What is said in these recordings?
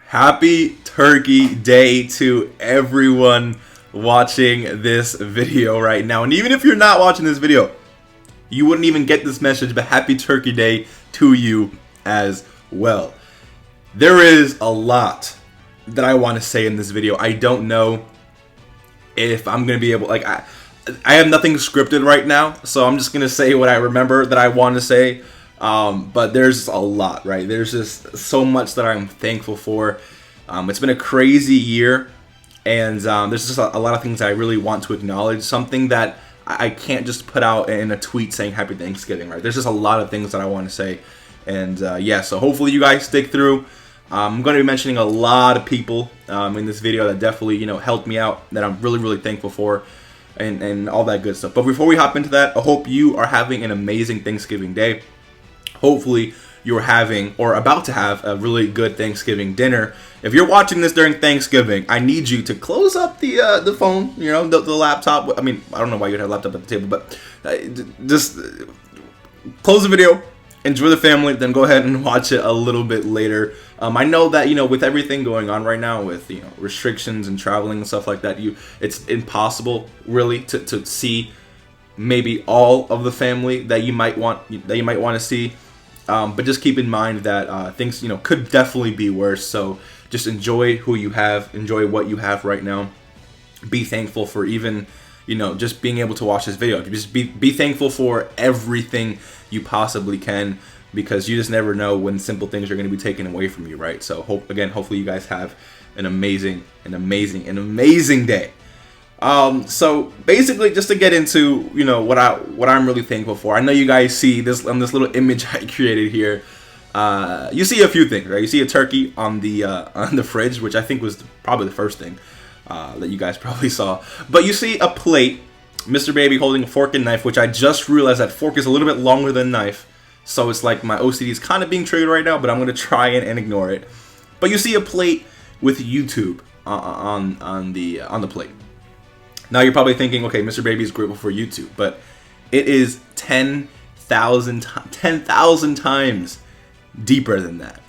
Happy Turkey Day to everyone watching this video right now. And even if you're not watching this video, you wouldn't even get this message, but happy Turkey Day to you as well. There is a lot that I want to say in this video. I don't know if I'm going to be able, I have nothing scripted right now, so I'm just going to say what I remember that I want to say. But there's a lot, right? There's just so much that I'm thankful for. It's been a crazy year, and there's just a lot of things I really want to acknowledge. Something that I can't just put out in a tweet saying Happy Thanksgiving, right? There's just a lot of things that I want to say, and yeah, so hopefully you guys stick through. I'm going to be mentioning a lot of people in this video that definitely, helped me out, that I'm really, really thankful for, and all that good stuff. But before we hop into that, I hope you are having an amazing Thanksgiving day. Hopefully you're having or about to have a really good Thanksgiving dinner. If you're watching this during Thanksgiving, I need you to close up the phone, the laptop. I mean, I don't know why you'd have a laptop at the table, but just close the video, enjoy the family, then go ahead and watch it a little bit later. I know that, with everything going on right now with, restrictions and traveling and stuff like that, it's impossible really to see maybe all of the family that you might want to see. But just keep in mind that things, could definitely be worse. So just enjoy who you have, enjoy what you have right now. Be thankful for even, just being able to watch this video. Just be thankful for everything you possibly can, because you just never know when simple things are going to be taken away from you, right? So hopefully you guys have an amazing day. So basically, just to get into what I'm really thankful for. I know you guys see this on this little image I created here. You see a few things, right? You see a turkey on the fridge, which I think was probably the first thing that you guys probably saw. But you see a plate, Mr. Baby holding a fork and knife, which I just realized that fork is a little bit longer than knife. So it's like my OCD is kind of being triggered right now, but I'm gonna try and ignore it. But you see a plate with YouTube on the plate. Now you're probably thinking, okay, Mr. Baby is grateful for YouTube, but it is 10,000 times deeper than that.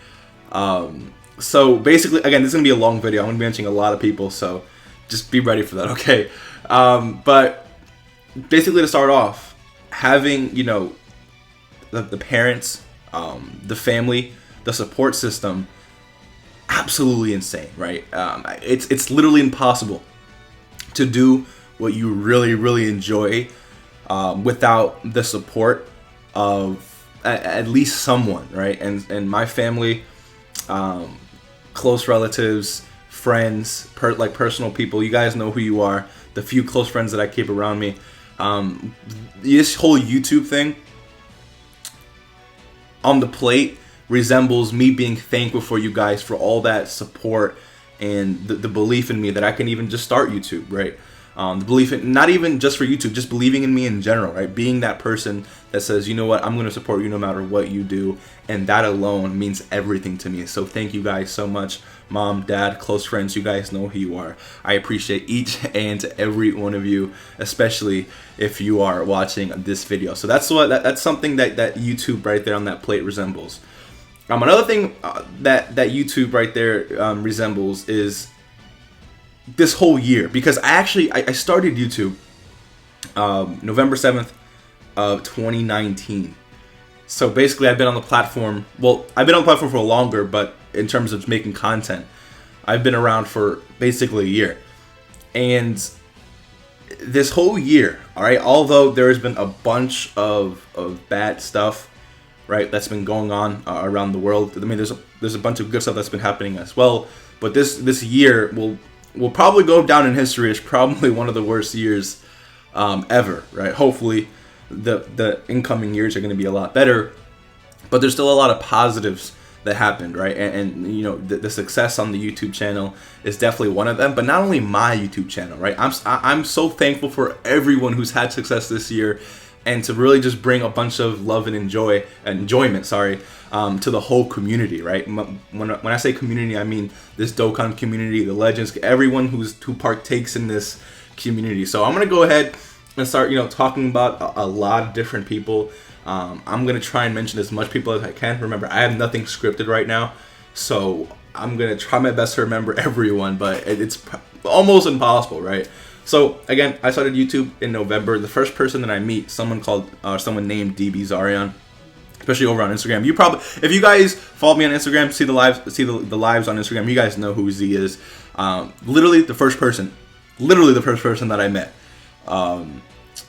So basically, again, this is going to be a long video. I'm going to be mentioning a lot of people, so just be ready for that, okay? But basically, to start off, having, the parents, the family, the support system, absolutely insane, right? It's literally impossible to do what you really, really enjoy without the support of at least someone, right? And my family, close relatives, friends, personal people, you guys know who you are, the few close friends that I keep around me. This whole YouTube thing on the plate resembles me being thankful for you guys for all that support and the belief in me that I can even just start YouTube, right? The belief in, not even just for YouTube, just believing in me in general, right? Being that person that says, you know what, I'm going to support you no matter what you do. And that alone means everything to me. So thank you guys so much. Mom, dad, close friends, you guys know who you are. I appreciate each and every one of you, especially if you are watching this video. So that's something that YouTube right there on that plate resembles. Another thing that YouTube right there resembles is this whole year, because I started YouTube November 7th of 2019. So basically, I've been on the platform. Well, I've been on the platform for longer, but in terms of making content, I've been around for basically a year. And this whole year, all right, although there has been a bunch of bad stuff, right, that's been going on around the world. I mean, there's a bunch of good stuff that's been happening as well. But this year will probably go down in history as probably one of the worst years ever, right? Hopefully, the incoming years are going to be a lot better. But there's still a lot of positives that happened, right? And the success on the YouTube channel is definitely one of them. But not only my YouTube channel, right? I'm so thankful for everyone who's had success this year, and to really just bring a bunch of love and enjoyment, to the whole community, right? When I say community, I mean this Dokkan community, the legends, everyone who partakes in this community. So I'm gonna go ahead and start, talking about a lot of different people. I'm gonna try and mention as much people as I can. Remember, I have nothing scripted right now, so I'm gonna try my best to remember everyone, but it's almost impossible, right? So again, I started YouTube in November. The first person that I meet, someone named DB Zarian, especially over on Instagram. You probably, if you guys follow me on Instagram, see the lives on Instagram, you guys know who Z is. Literally the first person that I met.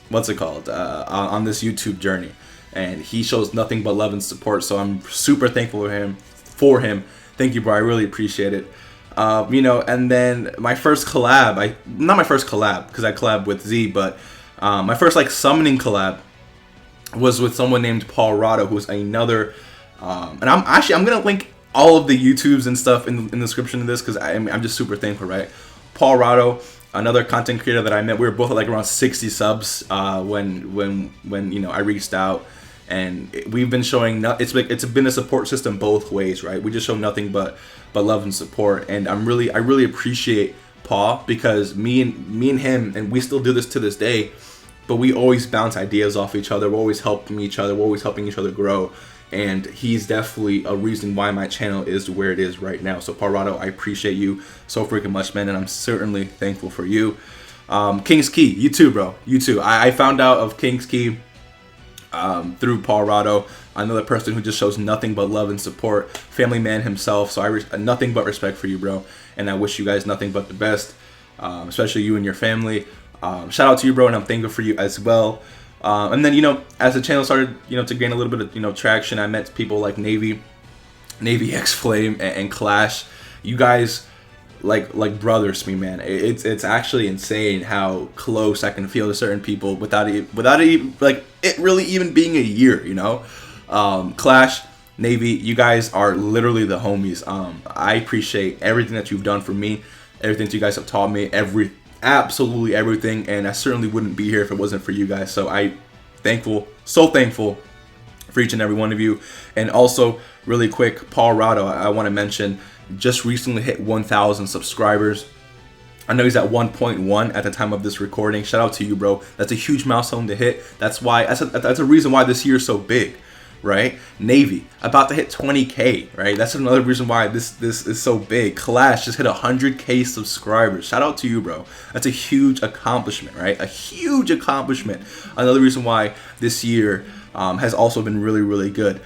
What's it called? On this YouTube journey, and he shows nothing but love and support. So I'm super thankful for him. Thank you, bro. I really appreciate it. And then my first collab, not my first collab because I collab with Z, but my first like summoning collab was with someone named Paul Rado, who's another, and I'm gonna link all of the YouTubes and stuff in the description of this because I'm just super thankful, right? Paul Rado, another content creator that I met. We were both at like around 60 subs when I reached out, and we've been showing it's been a support system both ways, right? We just show nothing but love and support, and I really appreciate Paul because me and him, and we still do this to this day. But we always bounce ideas off each other. We're always helping each other. We're always helping each other grow. And he's definitely a reason why my channel is where it is right now. So, Paul Rado, I appreciate you so freaking much, man. And I'm certainly thankful for you. King's Key, you too, bro. You too. I found out of King's Key through Paul Rado, another person who just shows nothing but love and support. Family man himself. So, nothing but respect for you, bro. And I wish you guys nothing but the best, especially you and your family. Shout out to you, bro, and I'm thankful for you as well. And then, as the channel started, to gain a little bit of, traction, I met people like Navy X Flame, and Clash. You guys, like brothers to me, man. It's actually insane how close I can feel to certain people without it really even being a year, Clash, Navy, you guys are literally the homies. I appreciate everything that you've done for me, everything that you guys have taught me, absolutely everything, and I certainly wouldn't be here if it wasn't for you guys. So so thankful for each and every one of you. And also, really quick, Paul Rado, I want to mention, just recently hit 1,000 subscribers. I know he's at 1.1 at the time of this recording. Shout out to you, bro. That's a huge milestone to hit. That's a reason why this year is so big, right? Navy about to hit 20K, right? That's another reason why this is so big. Clash just hit 100K subscribers. Shout out to you, bro. That's a huge accomplishment, right? A huge accomplishment. Another reason why this year has also been really, really good.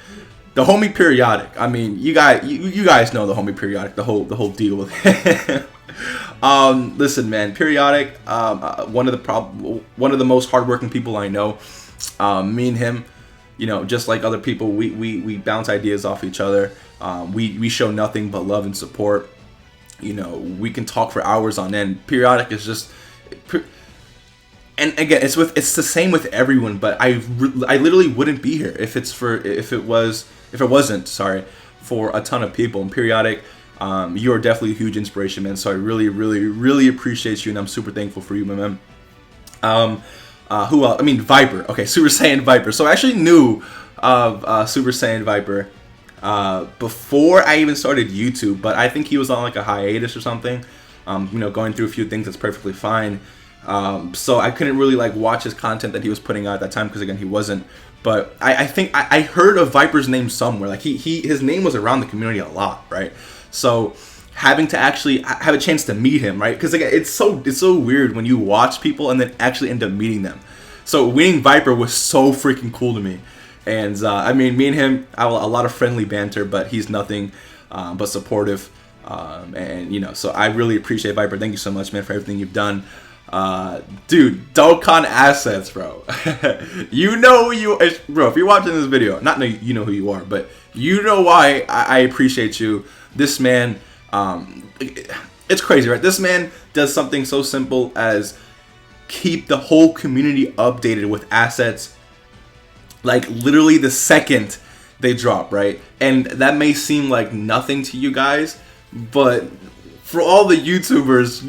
The homie Periodic. I mean, you guys know the homie Periodic, the whole deal with him. Listen, man, Periodic, one of the most hardworking people I know. Me and him, just like other people, we bounce ideas off each other. We show nothing but love and support. We can talk for hours on end. Periodic is just, and again, it's the same with everyone. But I literally wouldn't be here if it wasn't for a ton of people. And Periodic, you are definitely a huge inspiration, man. So I really, really, really appreciate you, and I'm super thankful for you, my man. Who else? I mean, Viper. Okay, Super Saiyan Viper. So I actually knew of Super Saiyan Viper before I even started YouTube, but I think he was on like a hiatus or something. Going through a few things. That's perfectly fine. So I couldn't really watch his content that he was putting out at that time because again, he wasn't. But I think I heard of Viper's name somewhere. Like his name was around the community a lot, right? So having to actually have a chance to meet him, right? Because again, it's so weird when you watch people and then actually end up meeting them. So meeting Viper was so freaking cool to me. And I mean, me and him have a lot of friendly banter, but he's nothing but supportive. So I really appreciate Viper. Thank you so much, man, for everything you've done. Dude, Dokkan Assets, bro. Bro, if you're watching this video, not know you know who you are, but you know why I appreciate you. This man, it's crazy, right? This man does something so simple as keep the whole community updated with assets, like literally the second they drop, right? And that may seem like nothing to you guys, but for all the YouTubers,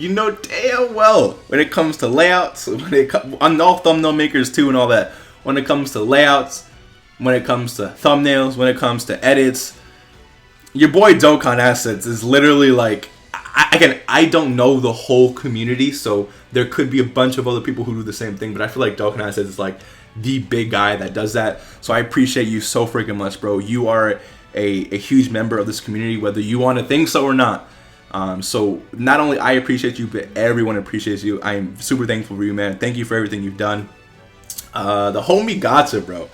damn well when it comes to layouts, on all thumbnail makers too and all that, when it comes to layouts, when it comes to thumbnails, when it comes to edits, your boy Dokkan Assets is literally like, I don't know the whole community, so there could be a bunch of other people who do the same thing, but I feel like Dokkan Assets is like the big guy that does that. So I appreciate you so freaking much, bro. You are a huge member of this community, whether you want to think so or not. So not only I appreciate you, but everyone appreciates you. I am super thankful for you, man. Thank you for everything you've done. The homie Gotcha, bro.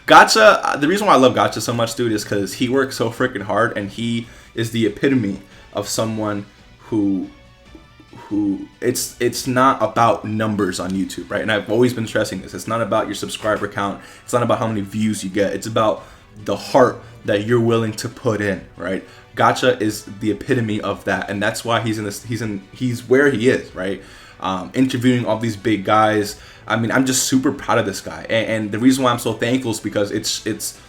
Gotcha, the reason why I love Gotcha so much, dude, is because he works so freaking hard, and he is the epitome of someone who it's not about numbers on YouTube, right? And I've always been stressing this. It's not about your subscriber count. It's not about how many views you get. It's about the heart that you're willing to put in, right? Gotcha is the epitome of that, and that's why he's where he is, right? Interviewing all these big guys. I mean, I'm just super proud of this guy, and the reason why I'm so thankful is because it's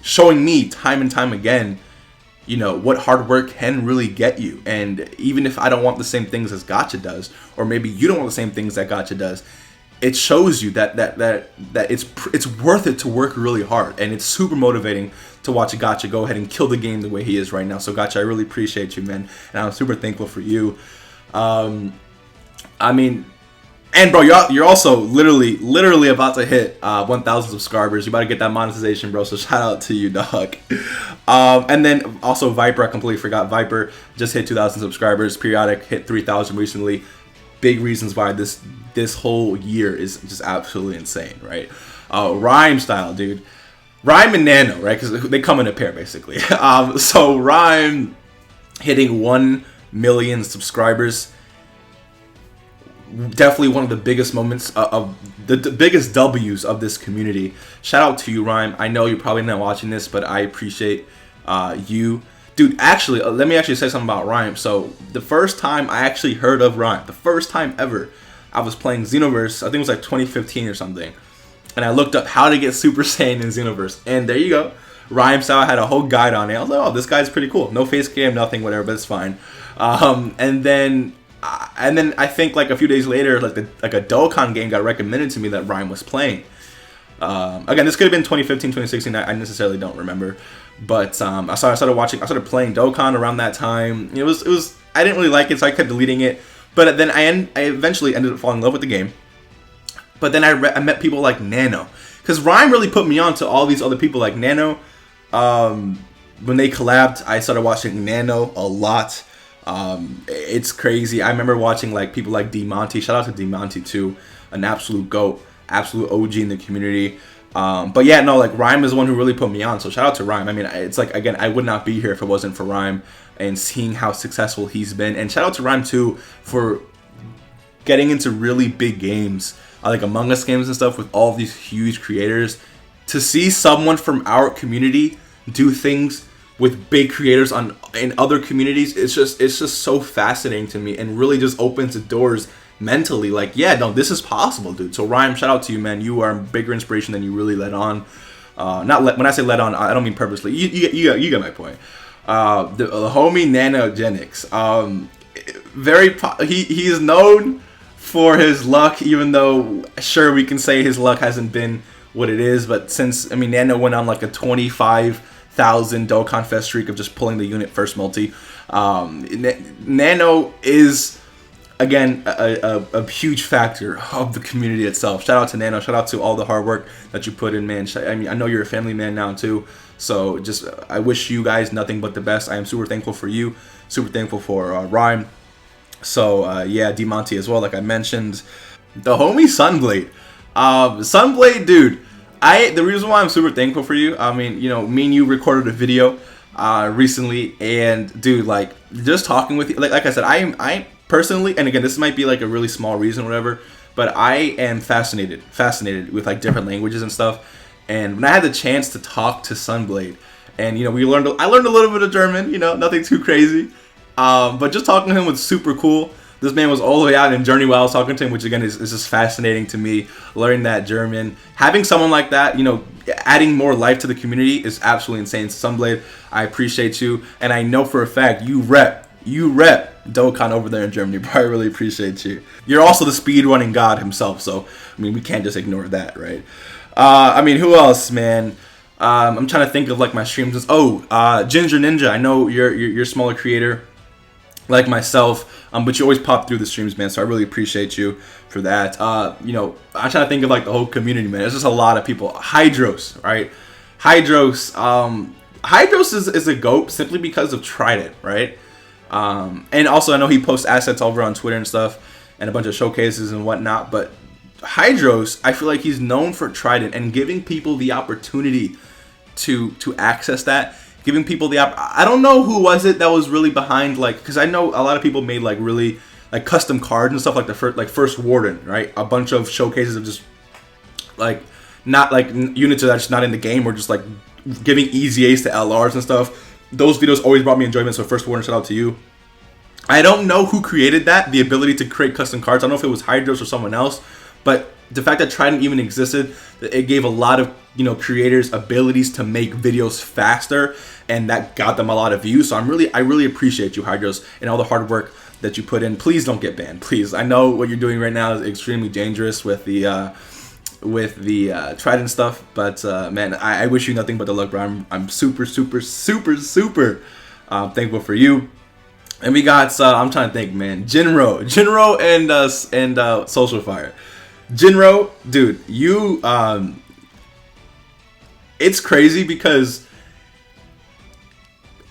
showing me time and time again, you know, what hard work can really get you. And even if I don't want the same things as Gotcha does, or maybe you don't want the same things that Gotcha does, it shows you that it's worth it to work really hard, and it's super motivating to watch Gotcha go ahead and kill the game the way he is right now. So Gotcha, I really appreciate you, man, and I'm super thankful for you. I mean, and bro, you're also literally about to hit 1,000 subscribers. You about to get that monetization, bro. So shout out to you, dog. And then also Viper, I completely forgot. Viper just hit 2,000 subscribers. Periodic hit 3,000 recently. Big reasons why this whole year is just absolutely insane, right? Rhyme style, dude. Rhyme and Nano, right? Because they come in a pair, basically. So Rhyme hitting 1 million subscribers. Definitely one of the biggest moments of the biggest W's of this community. Shout out to you, Rhyme. I know you're probably not watching this, but I appreciate you. Dude, actually, let me actually say something about Rhyme. So, the first time I actually heard of Rhyme, the first time ever, I was playing Xenoverse. I think it was like 2015 or something. And I looked up how to get Super Saiyan in Xenoverse. And there you go. Rhyme style had a whole guide on it. I was like, oh, this guy's pretty cool. No face cam, nothing, whatever, but it's fine. And then I think like a few days later, like a Dokkan game got recommended to me that Rhyme was playing. Again, this could have been 2015, 2016. I necessarily don't remember, but I started playing Dokkan around that time. It was I didn't really like it, so I kept deleting it. But then I eventually ended up falling in love with the game. But then I met people like Nano, because Rhyme really put me on to all these other people like Nano. When they collabed, I started watching Nano a lot. It's crazy. I remember watching like people like D-Monty. Shout out to D-Monty too, an absolute GOAT, absolute OG in the community. But yeah, no, like Rhyme is the one who really put me on. So shout out to Rhyme. I mean, it's like, again, I would not be here if it wasn't for Rhyme and seeing how successful he's been. And shout out to Rhyme too for getting into really big games, like Among Us games and stuff with all these huge creators. To see someone from our community do things with big creators in other communities, it's just so fascinating to me, and really just opens the doors mentally. Like, yeah, no, this is possible, dude. So Rhyme, shout out to you, man. You are a bigger inspiration than you really let on. When I say let on, I don't mean purposely. You get my point. The homie Nanogenics. He is known for his luck, even though sure we can say his luck hasn't been what it is. But since Nano went on like a 25,000 Dokkan Fest streak of just pulling the unit first multi. Nano is, again, a huge factor of the community itself. Shout out to Nano. Shout out to all the hard work that you put in, man. I mean, I know you're a family man now too. So just, I wish you guys nothing but the best. I am super thankful for you. Super thankful for Rhyme. So yeah, D-Monty as well, like I mentioned. The homie Sunblade. Sunblade, dude. The reason why I'm super thankful for you, I mean, me and you recorded a video recently, and dude, like, just talking with you, like I said, I personally, and again, this might be like a really small reason or whatever, but I am fascinated with like different languages and stuff. And when I had the chance to talk to Sunblade, and I learned a little bit of German, nothing too crazy, but just talking to him was super cool. This man was all the way out in Journey while I was talking to him, which again is just fascinating to me. Learning that German, having someone like that, adding more life to the community is absolutely insane. Sunblade, I appreciate you, and I know for a fact you rep Dokkan over there in Germany, bro. I really appreciate you. You're also the speedrunning god himself, so I mean we can't just ignore that, right? I mean, who else, man? I'm trying to think of like my streams. Ginger Ninja. I know you're a smaller creator like myself, but you always pop through the streams, man, so I really appreciate you for that. I'm trying to think of like the whole community, man. There's just a lot of people. Hydros, right? Hydros, Hydros is a GOAT simply because of Trident, right? And also, I know he posts assets over on Twitter and stuff, and a bunch of showcases and whatnot. But Hydros, I feel like he's known for Trident and giving people the opportunity to access that. Giving people the I don't know who was it that was really behind, like, because I know a lot of people made like really like custom cards and stuff, like the first Warden, right? A bunch of showcases of just like not like units that are just not in the game, or just like giving easy A's to LRs and stuff. Those videos always brought me enjoyment. So first Warden, shout out to you. I don't know who created that, the ability to create custom cards. I don't know if it was Hydros or someone else, but the fact that Trident even existed, it gave a lot of, you know, creators abilities to make videos faster, and that got them a lot of views. So I really appreciate you, Hydros, and all the hard work that you put in. Please don't get banned, please. I know what you're doing right now is extremely dangerous with the Trident stuff, but man, I wish you nothing but the luck, bro. I'm super thankful for you. And we got I'm trying to think, man, Jinro and Social Fire. Jinro, dude, you it's crazy because,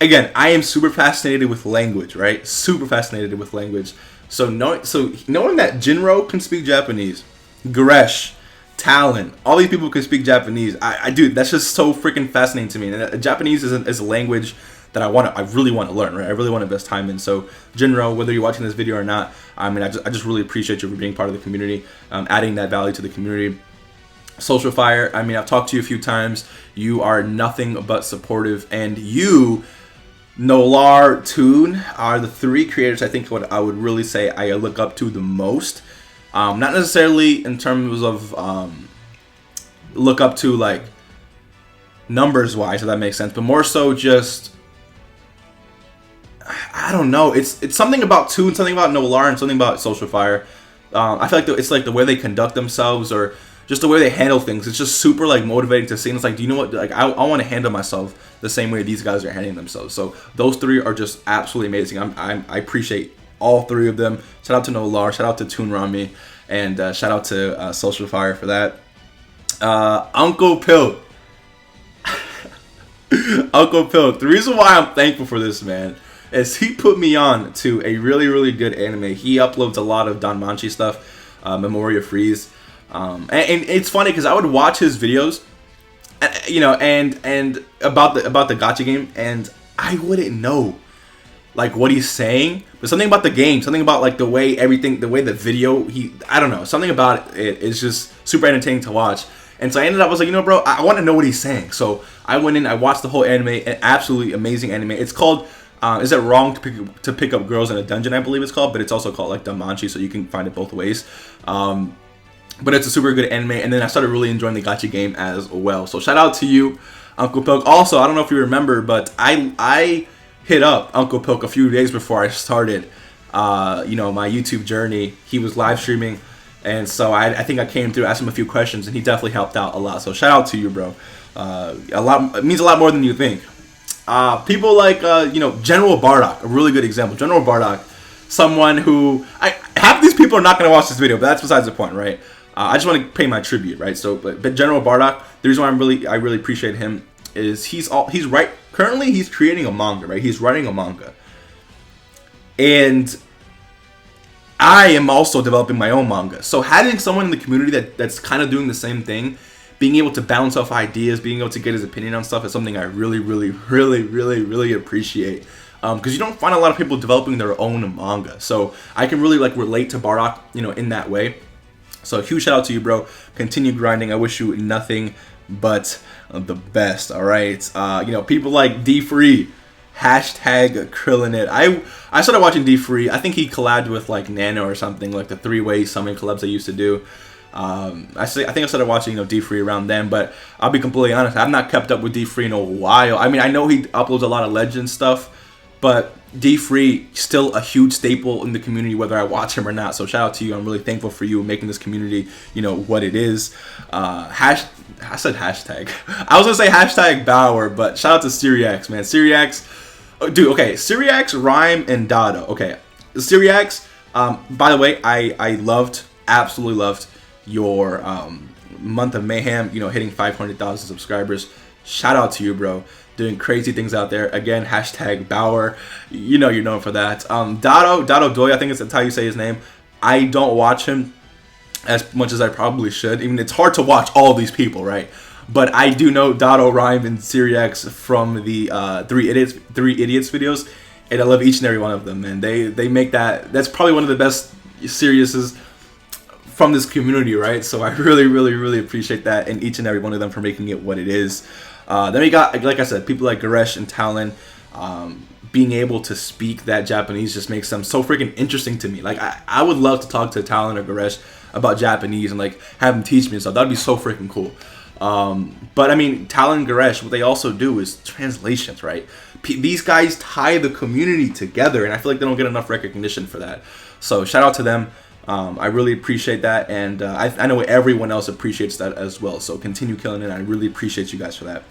again, I am super fascinated with language, right? Super fascinated with language. So knowing that Jinro can speak Japanese, Goresh, Talon, all these people can speak Japanese. Dude, that's just so freaking fascinating to me. And Japanese is a language that I really want to learn, right? I really want to invest time in. So Jinro, whether you're watching this video or not, I mean, I just really appreciate you for being part of the community, adding that value to the community. Social Fire, I mean, I've talked to you a few times. You are nothing but supportive, and you, Nolar, Toon are the three creators I think what I would really say I look up to the most. Not necessarily in terms of look up to like numbers wise, if that makes sense, but more so just, I don't know. It's something about Toon, something about Nolar, and something about Social Fire. I feel like it's like the way they conduct themselves, or just the way they handle things. It's just super like motivating to see. And it's like, do you know what? Like, I want to handle myself the same way these guys are handling themselves. So those three are just absolutely amazing. I appreciate all three of them. Shout out to Nolar, shout out to Toon Rami, and shout out to Social Fire for that. Uncle Pilk. Uncle Pilk. The reason why I'm thankful for this, man, is he put me on to a really good anime. He uploads a lot of Danmachi stuff, Memoria Freeze, and it's funny because I would watch his videos, you know, and about the gacha game, and I wouldn't know like what he's saying, but something about the game, something about like the way the video, I don't know, something about it is just super entertaining to watch. And so I was like, you know, bro, I want to know what he's saying. So I went in, I watched the whole anime, an absolutely amazing anime. It's called Is It Wrong to Pick Up Girls in a Dungeon, I believe it's called, but it's also called like Danmachi, so you can find it both ways. But it's a super good anime, and then I started really enjoying the gacha game as well. So shout out to you, Uncle Pilk. Also, I don't know if you remember, but I hit up Uncle Pilk a few days before I started, you know, my YouTube journey. He was live streaming, and so I think I came through, asked him a few questions, and he definitely helped out a lot. So shout out to you, bro. It means a lot more than you think. People like, you know, General Bardock, a really good example. General Bardock, someone who, half of these people are not going to watch this video, but that's besides the point, right? I just want to pay my tribute, right? So, but General Bardock, the reason why I really appreciate him is currently he's creating a manga, right? He's writing a manga. And I am also developing my own manga. So having someone in the community that's kind of doing the same thing, being able to bounce off ideas, being able to get his opinion on stuff is something I really appreciate. Because you don't find a lot of people developing their own manga. So I can really like relate to Bardock, you know, in that way. So huge shout out to you, bro. Continue grinding. I wish you nothing but the best. All right. You know, people like D-Free, hashtag Krillinit. I started watching D-Free. I think he collabed with like Nano or something, like the 3-way summon collabs I used to do. I think I started watching, you know, D-Free around then, but I'll be completely honest, I've not kept up with D-Free in a while. I mean, I know he uploads a lot of Legend stuff, but D-Free still a huge staple in the community, whether I watch him or not. So shout out to you. I'm really thankful for you making this community, you know, what it is. I said hashtag. I was gonna say hashtag Bauer, but shout out to Syriax, man. Syriax, dude. Okay, Syriax, Rhyme, and Dada. Okay, Syriax. By the way, I absolutely loved your month of mayhem. You know, hitting 500,000 subscribers. Shout out to you, bro. doing crazy things out there. Again, hashtag Bauer. You know you're known for that. Dado Doi, I think that's how you say his name. I don't watch him as much as I probably should. Even it's hard to watch all these people, right? But I do know Dado, Rhyme, and Syriax from the Three Idiots videos, and I love each and every one of them. And they make that's probably one of the best seriouses from this community, right? So I really appreciate that, and each and every one of them for making it what it is. Then we got, like I said, people like Goresh and Talon. Being able to speak that Japanese just makes them so freaking interesting to me. Like I would love to talk to Talon or Goresh about Japanese and like have them teach me and stuff. That'd be so freaking cool. But I mean, Talon and Goresh, what they also do is translations, right? These guys tie the community together, and I feel like they don't get enough recognition for that. So shout out to them. I really appreciate that, and I know everyone else appreciates that as well. So continue killing it. I really appreciate you guys for that.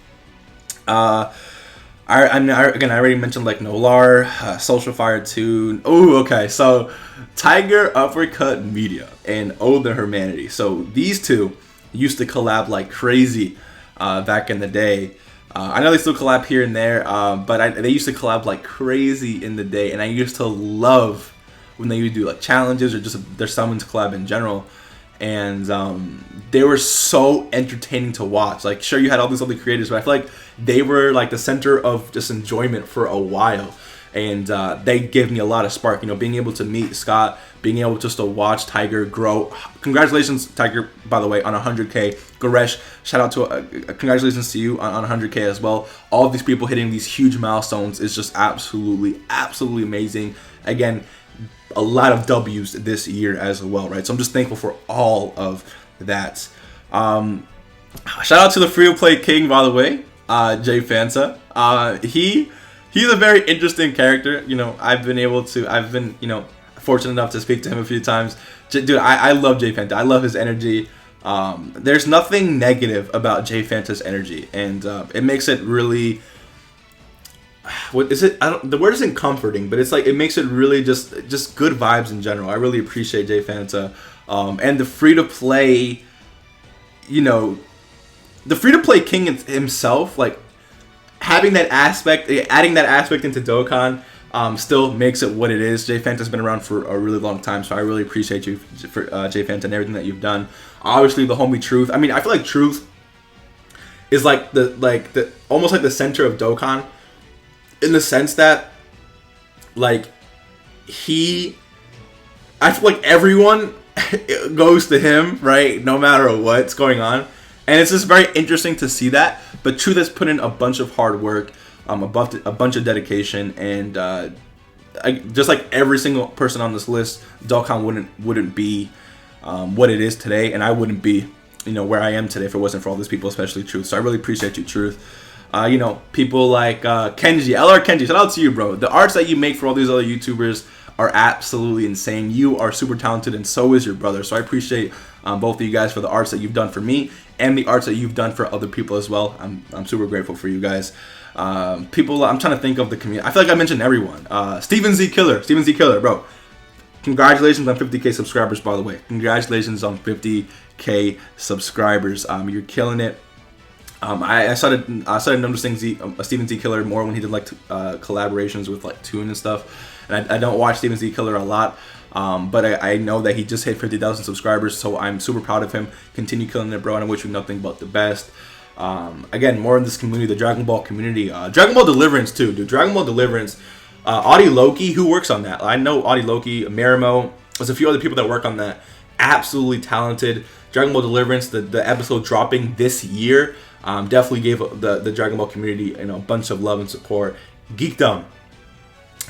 I already mentioned like Nolar, Social Fire 2. Oh, okay. So Tiger Uppercut Media and Ode to Humanity. So these two used to collab like crazy back in the day. I know they still collab here and there, but they used to collab like crazy in the day, and I used to love when they would do like challenges or just their summons collab in general. And they were so entertaining to watch. Like, sure, you had all these other creators, but I feel like they were like the center of just enjoyment for a while. And they gave me a lot of spark, you know, being able to meet Scott, being able just to watch Tiger grow. Congratulations, Tiger, by the way, on 100K. Goresh, shout out to, congratulations to you on 100K as well. All of these people hitting these huge milestones is just absolutely amazing. Again, a lot of W's this year as well, right? So I'm just thankful for all of that. Shout out to the free-to-play king, by the way, Jay Fanta. He's a very interesting character. You know, I've been, you know, fortunate enough to speak to him a few times. Dude, I love Jay Fanta. I love his energy. There's nothing negative about Jay Fanta's energy, and it makes it really, what is it? The word isn't comforting, but it's like it makes it really just good vibes in general. I really appreciate Jay Fanta, and the free to play. You know, the free to play king himself, like having that aspect, adding that aspect into Dokkan, still makes it what it is. Jay Fanta's been around for a really long time, so I really appreciate you for Jay Fanta and everything that you've done. Obviously, the homie Truth. I mean, I feel like Truth is like the almost like the center of Dokkan, in the sense that like I feel like everyone goes to him, right? No matter what's going on. And it's just very interesting to see that. But Truth has put in a bunch of hard work, a bunch of dedication, and just like every single person on this list, Dokkan wouldn't be what it is today, and I wouldn't be, you know, where I am today if it wasn't for all these people, especially Truth. So I really appreciate you, Truth. You know, people like Kenji, LR Kenji, shout out to you, bro. The arts that you make for all these other YouTubers are absolutely insane. You are super talented, and so is your brother. So I appreciate both of you guys for the arts that you've done for me and the arts that you've done for other people as well. I'm super grateful for you guys. People, I'm trying to think of the community. I feel like I mentioned everyone. Steven Z Killer, bro. Congratulations on 50K subscribers, by the way. Congratulations on 50K subscribers. You're killing it. I started noticing Steven Z Killer more when he did like collaborations with like Toon and stuff. And I don't watch Steven Z Killer a lot, but I know that he just hit 50,000 subscribers, so I'm super proud of him. Continue killing it, bro, and I wish you nothing but the best. Again, more in this community, the Dragon Ball community. Dragon Ball Deliverance too, dude. Dragon Ball Deliverance. Audi Loki, who works on that? I know Audi Loki, Marimo. There's a few other people that work on that. Absolutely talented. Dragon Ball Deliverance, the episode dropping this year, definitely gave the Dragon Ball community, you know, a bunch of love and support. Geekdom.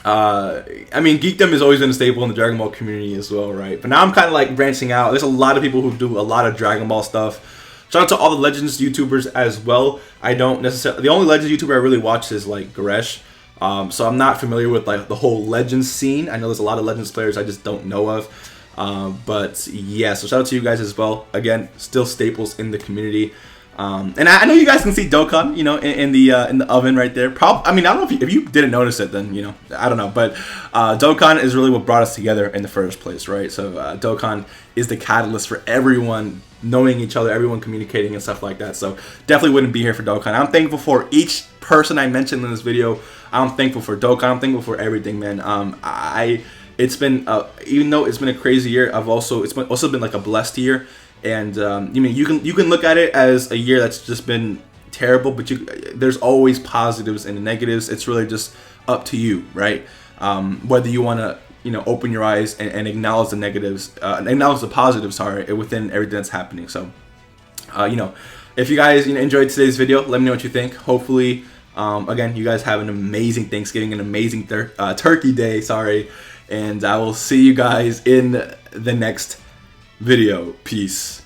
I mean, Geekdom has always been a staple in the Dragon Ball community as well, right? But now I'm kind of like branching out. There's a lot of people who do a lot of Dragon Ball stuff. Shout out to all the Legends YouTubers as well. I don't necessarily, the only Legends YouTuber I really watch is like Goresh. So I'm not familiar with like the whole Legends scene. I know there's a lot of Legends players I just don't know of. But yeah, so shout out to you guys as well. Again, still staples in the community. And I know you guys can see Dokkan, you know, in the oven right there. I mean, I don't know if you didn't notice it, then, you know, I don't know. But Dokkan is really what brought us together in the first place, right? So Dokkan is the catalyst for everyone knowing each other, everyone communicating and stuff like that. So definitely wouldn't be here for Dokkan. I'm thankful for each person I mentioned in this video. I'm thankful for Dokkan. I'm thankful for everything, man. It's been even though it's been a crazy year, it's also been like a blessed year. And you can look at it as a year that's just been terrible, but there's always positives and negatives. It's really just up to you, right? Whether you want to open your eyes and acknowledge the negatives, acknowledge the positives, within everything that's happening. So if you guys enjoyed today's video, let me know what you think. Hopefully, again, you guys have an amazing Thanksgiving, an amazing Turkey Day, and I will see you guys in the next video. Peace.